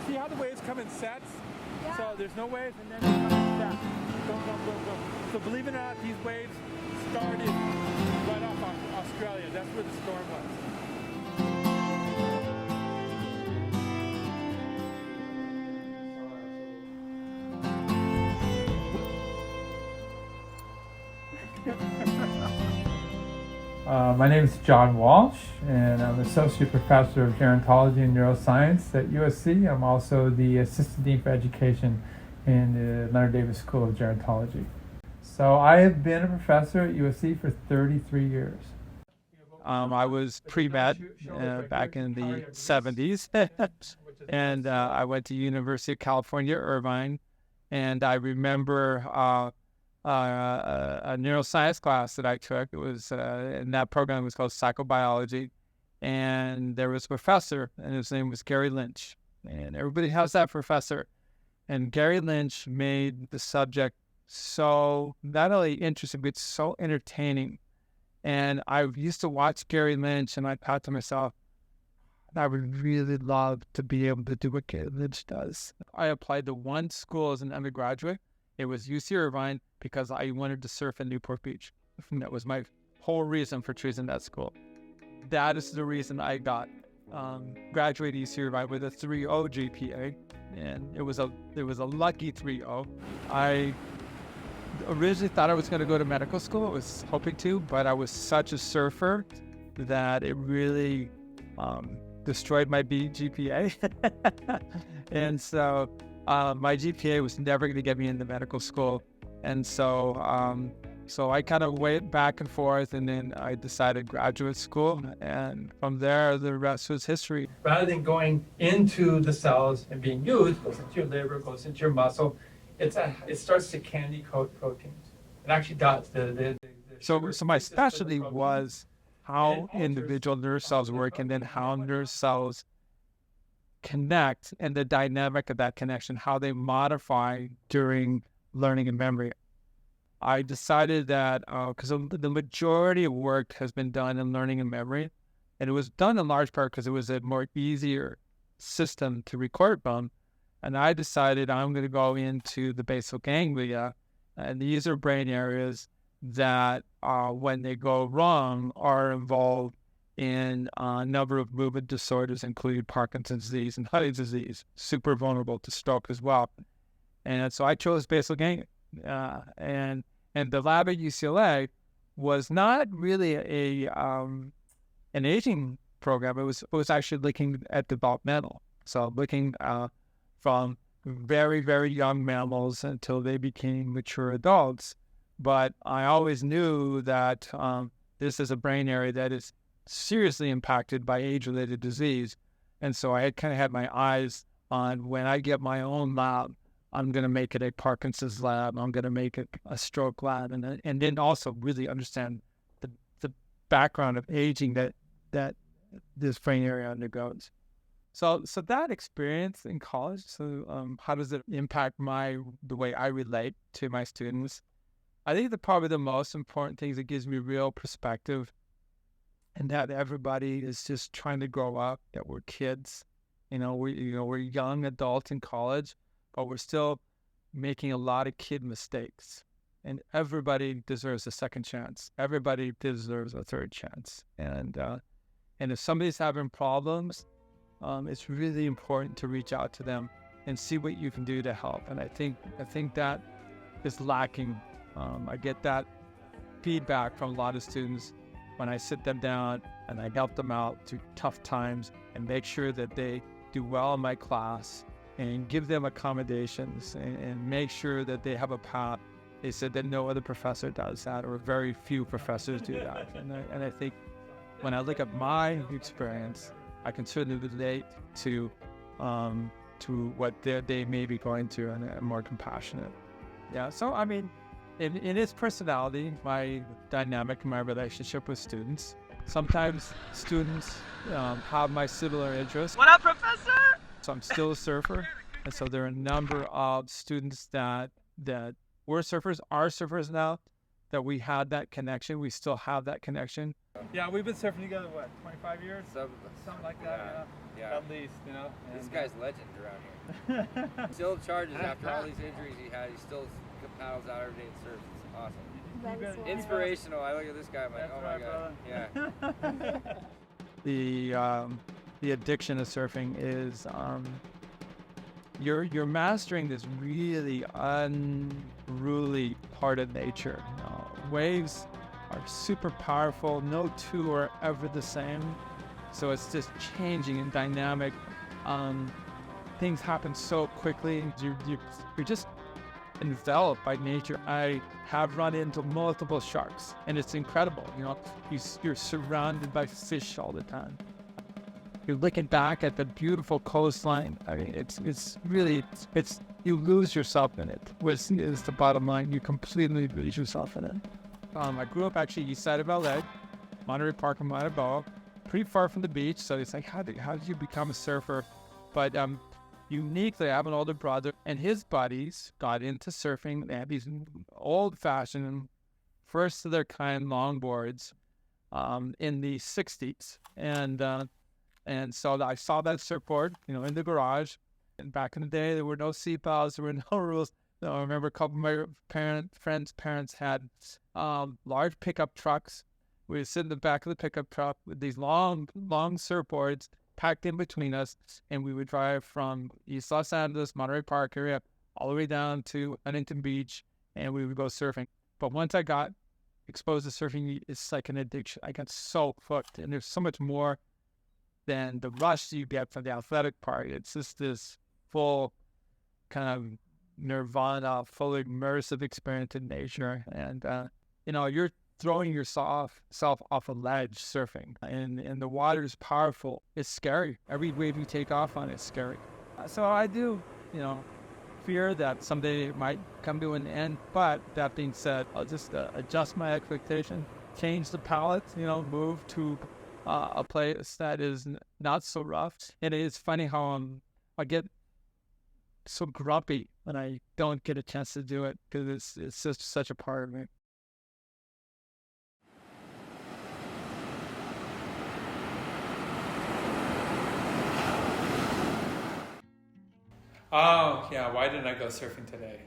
see how the waves come in sets? Yeah. So there's no waves and then they come in sets. Boom, boom, boom, boom. So believe it or not, these waves started right off Australia. That's where the storm was. My name is John Walsh, and I'm Associate Professor of Gerontology and Neuroscience at USC. I'm also the Assistant Dean for Education in the Leonard Davis School of Gerontology. So I have been a professor at USC for 33 years. I was pre-med back in the 70s, and I went to University of California, Irvine, and I remember a neuroscience class that I took. It was in that program was called psychobiology, and there was a professor, and his name was Gary Lynch. And everybody has that professor. And Gary Lynch made the subject so not only interesting, but so entertaining. And I used to watch Gary Lynch, and I thought to myself, I would really love to be able to do what Gary Lynch does. I applied to one school as an undergraduate. It was UC Irvine because I wanted to surf in Newport Beach. That was my whole reason for choosing that school. That is the reason I got graduated UC Irvine with a 3.0 GPA, and it was a lucky 3.0. I originally thought I was going to go to medical school. I was hoping to, but I was such a surfer that it really destroyed my GPA. And so my GPA was never going to get me into medical school. And so I kind of went back and forth, and then I decided graduate school. And from there, the rest was history. Rather than going into the cells and being used, goes into your liver, goes into your muscle, it starts to candy coat proteins. It actually does. So my specialty was how individual nerve cells work, and then how nerve cells connect, and the dynamic of that connection, how they modify during learning and memory. I decided that because the majority of work has been done in learning and memory, and it was done in large part because it was a more easier system to record from. And I decided I'm going to go into the basal ganglia, and these are brain areas that, when they go wrong, are involved in a number of movement disorders, including Parkinson's disease and Huntington's disease, super vulnerable to stroke as well. And so I chose basal ganglia. And the lab at UCLA was not really an aging program. It was actually looking at developmental. So looking from very, very young mammals until they became mature adults. But I always knew that this is a brain area that is seriously impacted by age-related disease. And so I had kind of had my eyes on, when I get my own lab, I'm going to make it a Parkinson's lab. I'm going to make it a stroke lab, and then also really understand the background of aging that this brain area undergoes. So that experience in college. So how does it impact the way I relate to my students? I think probably the most important thing is it gives me real perspective, and that everybody is just trying to grow up. That we're kids, we're young adults in college, but we're still making a lot of kid mistakes. And everybody deserves a second chance. Everybody deserves a third chance. And if somebody's having problems, it's really important to reach out to them and see what you can do to help. And I think that is lacking. I get that feedback from a lot of students when I sit them down and I help them out through tough times and make sure that they do well in my class, and give them accommodations, and make sure that they have a path. They said that no other professor does that, or very few professors do that. And I think when I look at my experience, I can certainly relate to what they may be going through, and I'm more compassionate. Yeah, so I mean, in its personality, my dynamic, my relationship with students, sometimes students have my similar interests. What up, Professor? So I'm still a surfer, and so there are a number of students that were surfers, are surfers now, that we had that connection. We still have that connection. Yeah, we've been surfing together, what, 25 years? Something like that, yeah. At least, you know. This guy's legend around here. Still charges after all these injuries he had. He still paddles out every day and surfs. It's awesome. Inspirational. I look at this guy, I'm like, oh my God. Yeah. The addiction of surfing is you're mastering this really unruly part of nature. Waves are super powerful. No two are ever the same. So it's just changing and dynamic. Things happen so quickly. You're just enveloped by nature. I have run into multiple sharks, and it's incredible. You know, you're surrounded by fish all the time. You're looking back at the beautiful coastline. I mean, it's really you lose yourself in it. Which is the bottom line. You completely lose yourself in it. I grew up actually east side of LA, Monterey Park in Montebello, pretty far from the beach. So it's like, how did you become a surfer? But uniquely, I have an older brother, and his buddies got into surfing. They had these old-fashioned, first of their kind longboards in the 60s, and so I saw that surfboard, in the garage. And back in the day, there were no seatbelts, there were no rules. So I remember a couple of my friends' parents had large pickup trucks. We would sit in the back of the pickup truck with these long surfboards packed in between us, and we would drive from East Los Angeles, Monterey Park area, all the way down to Huntington Beach, and we would go surfing. But once I got exposed to surfing, it's like an addiction. I got so hooked, and there's so much more than the rush you get from the athletic part. It's just this full kind of nirvana, fully immersive experience in nature, and you're throwing yourself off a ledge surfing, and the water is powerful. It's scary. Every wave you take off on is scary. So I do, fear that someday it might come to an end. But that being said, I'll just adjust my expectation, change the palette, move to a place that is not so rough. And it is funny how I get so grumpy when I don't get a chance to do it, because it's just such a part of me. Oh, yeah, why didn't I go surfing today?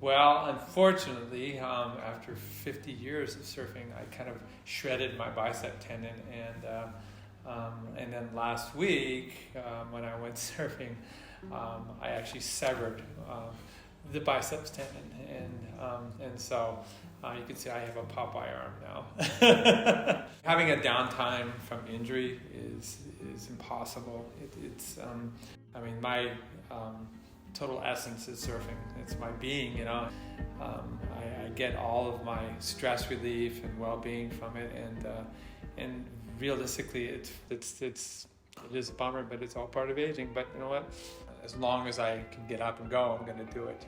Well, unfortunately, after 50 years of surfing, I kind of shredded my bicep tendon, and then last week, when I went surfing, I actually severed the biceps tendon, and so you can see I have a Popeye arm now. Having a downtime from injury is impossible. My total essence is surfing. It's my being, I get all of my stress relief and well-being from it, and realistically, it is a bummer, but it's all part of aging. But you know what? As long as I can get up and go, I'm going to do it.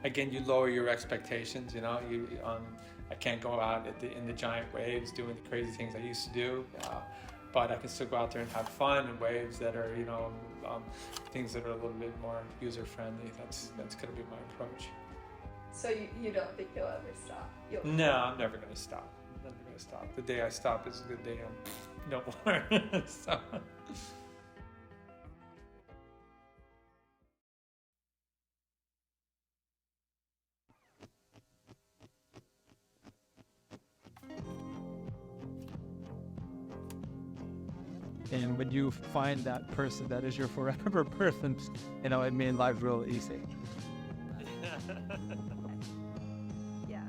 Again, you lower your expectations. I can't go out in the giant waves doing the crazy things I used to do. But I can still go out there and have fun in waves that are, things that are a little bit more user-friendly. That's going to be my approach. So you don't think you'll ever stop? No, I'm never going to stop. I'm never going to stop. The day I stop is the day I'm no more. So. And when you find that person that is your forever person, it made life real easy. Yeah.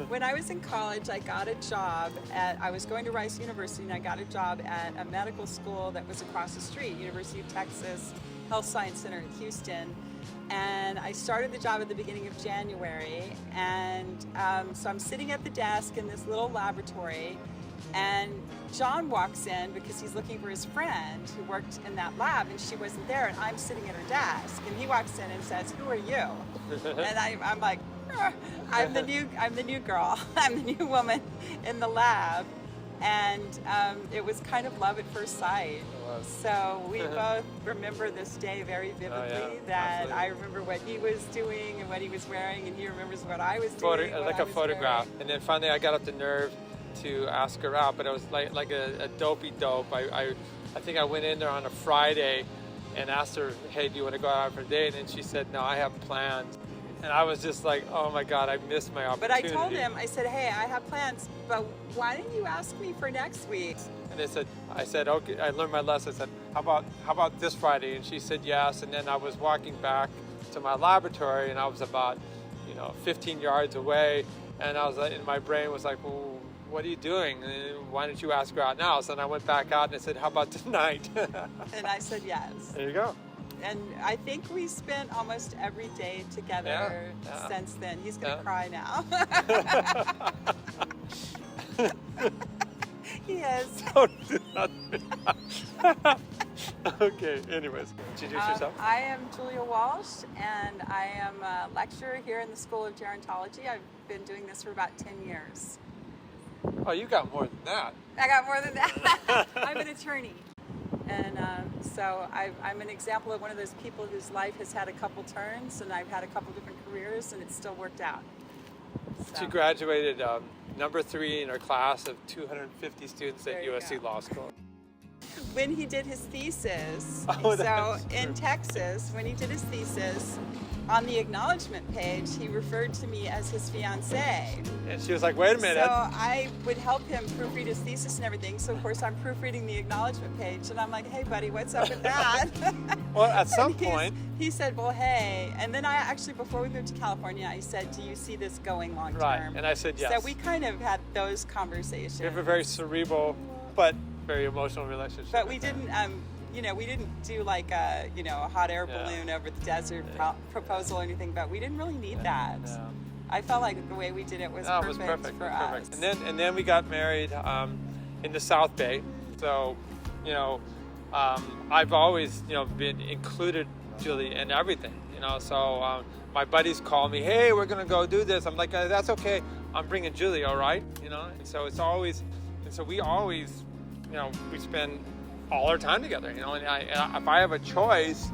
When I was in college, I got a job I was going to Rice University, and I got a job at a medical school that was across the street, University of Texas Health Science Center in Houston. And I started the job at the beginning of January, and so I'm sitting at the desk in this little laboratory, and John walks in because he's looking for his friend who worked in that lab, and she wasn't there, and I'm sitting at her desk, and he walks in and says, "Who are you?" And I'm like, I'm the new girl. I'm the new woman in the lab. And it was kind of love at first sight. So we both remember this day very vividly. I remember what he was doing and what he was wearing, and he remembers what I was doing. Like a photograph. And then finally I got up the nerve to ask her out, but it was like a dopey dope. I think I went in there on a Friday and asked her, hey, do you want to go out for a date? And she said, no, I have plans. And I was just like, oh my God, I missed my opportunity. But I told him, I said, hey, I have plans, but why didn't you ask me for next week? And I said, okay, I learned my lesson. I said, how about this Friday? And she said yes. And then I was walking back to my laboratory, and I was about, 15 yards away. And I was like, and my brain was like, well, what are you doing? And why don't you ask her out now? So then I went back out and I said, how about tonight? And I said yes. There you go. And I think we spent almost every day together since then. He's going to cry now. He is. Okay, anyways, introduce yourself. I am Julia Walsh, and I am a lecturer here in the School of Gerontology. I've been doing this for about 10 years. Oh, you got more than that. I got more than that. I'm an attorney. And so I'm an example of one of those people whose life has had a couple turns, and I've had a couple different careers, and it's still worked out. So. She graduated number 3 in her class of 250 students at USC Law School. When he did his thesis, in Texas, when he did his thesis, on the acknowledgement page, he referred to me as his fiancée. And she was like, wait a minute. So I would help him proofread his thesis and everything. So, of course, I'm proofreading the acknowledgement page. And I'm like, hey, buddy, what's up with that? Well, at some point. He said, well, hey. And then I actually, before we moved to California, I said, do you see this going long term? Right. And I said yes. So we kind of had those conversations. We have a very cerebral, but very emotional relationship. But we didn't, we didn't do like a hot air balloon over the desert proposal or anything, but we didn't really need that. Yeah. I felt like the way we did it was perfect for us. And then we got married in the South Bay. So, I've always, been included, Julie, in everything, So my buddies call me, hey, we're going to go do this. I'm like, that's okay. I'm bringing Julie, all right? And so it's always, and so we always, we spend all our time together, and if I have a choice,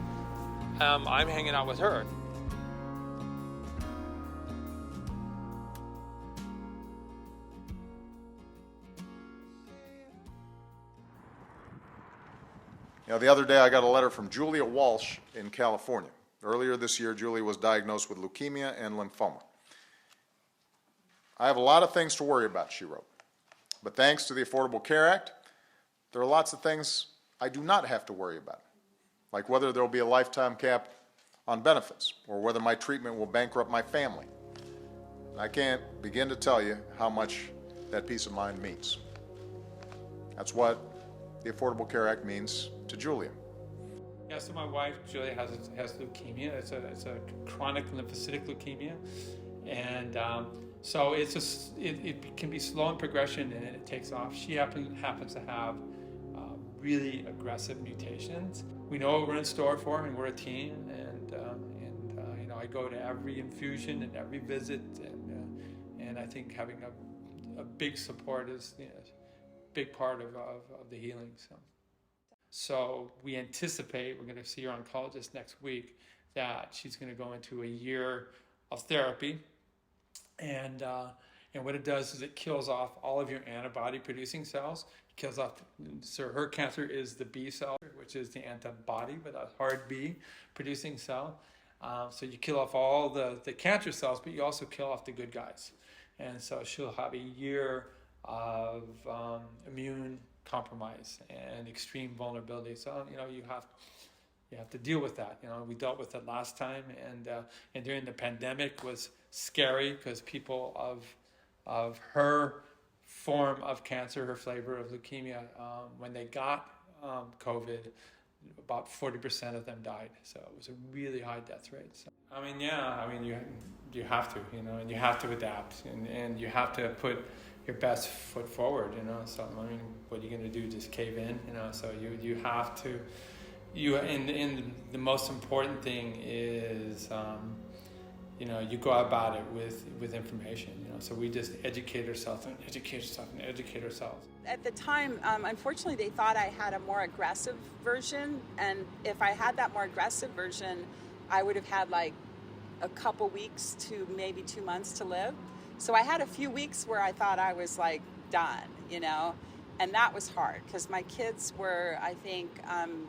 I'm hanging out with her. The other day I got a letter from Julia Walsh in California. Earlier this year, Julia was diagnosed with leukemia and lymphoma. I have a lot of things to worry about, she wrote. But thanks to the Affordable Care Act, there are lots of things I do not have to worry about, like whether there will be a lifetime cap on benefits or whether my treatment will bankrupt my family. I can't begin to tell you how much that peace of mind means. That's what the Affordable Care Act means to Julia. Yeah, so my wife, Julia, has leukemia. It's a chronic lymphocytic leukemia. And so it can be slow in progression and it takes off. She happens to have really aggressive mutations. We know what we're in store for, and we're a team. And I go to every infusion and every visit, and I think having a big support is a big part of the healing. So we anticipate, we're going to see her oncologist next week, that she's going to go into a year of therapy. And what it does is it kills off all of your antibody-producing cells. It kills off, so her cancer is the B cell, which is the antibody, but a hard B producing cell. So you kill off all the cancer cells, but you also kill off the good guys. And so she'll have a year of immune compromise and extreme vulnerability. So you have to deal with that. We dealt with it last time, and during the pandemic was scary because people of her form of cancer, her flavor of leukemia, when they got COVID, about 40% of them died. So it was a really high death rate. So, you have to, and you have to adapt, and you have to put your best foot forward, So what are you going to do? Just cave in, So you have to. And the most important thing is you go about it with information. So we just educate ourselves and educate ourselves and educate ourselves. At the time, unfortunately, they thought I had a more aggressive version, and if I had that more aggressive version, I would have had like a couple weeks to maybe 2 months to live. So I had a few weeks where I thought I was like done, and that was hard because my kids were, I think,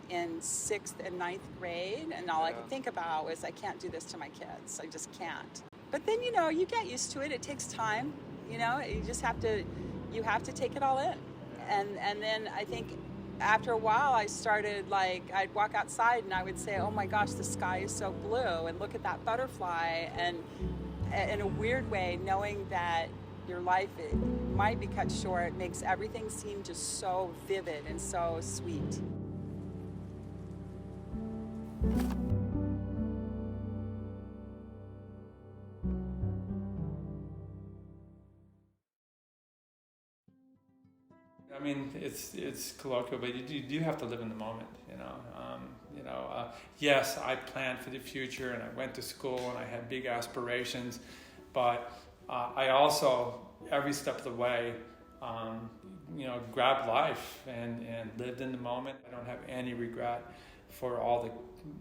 in 6th and 9th grade, and all I could think about was I can't do this to my kids. I just can't. But then, you get used to it. It takes time. You just have to take it all in. And then I think after a while I started, I'd walk outside and I would say, oh my gosh, the sky is so blue, and look at that butterfly. And in a weird way, knowing that your life might be cut short makes everything seem just so vivid and so sweet. I mean, it's colloquial, but you do have to live in the moment, Yes, I planned for the future, and I went to school, and I had big aspirations, but I also, every step of the way, grabbed life and lived in the moment. I don't have any regret for all the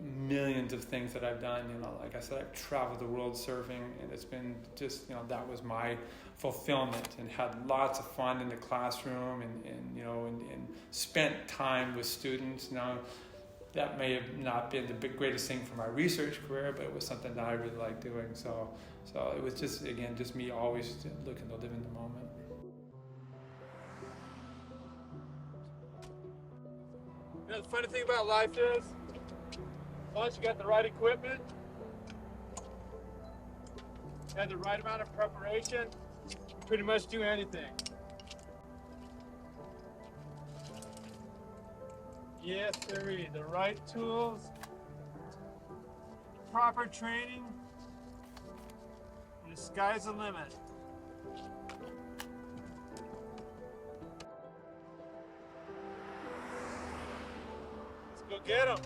millions of things that I've done. Like I said, I've traveled the world surfing, and it's been just, that was my fulfillment, and had lots of fun in the classroom, and spent time with students. That may have not been the greatest thing for my research career, but it was something that I really liked doing. So it was just me always looking to live in the moment. The funny thing about life is, once you got the right equipment, and the right amount of preparation, pretty much do anything. Yes, sirree. The right tools, proper training, and the sky's the limit. Let's go get 'em.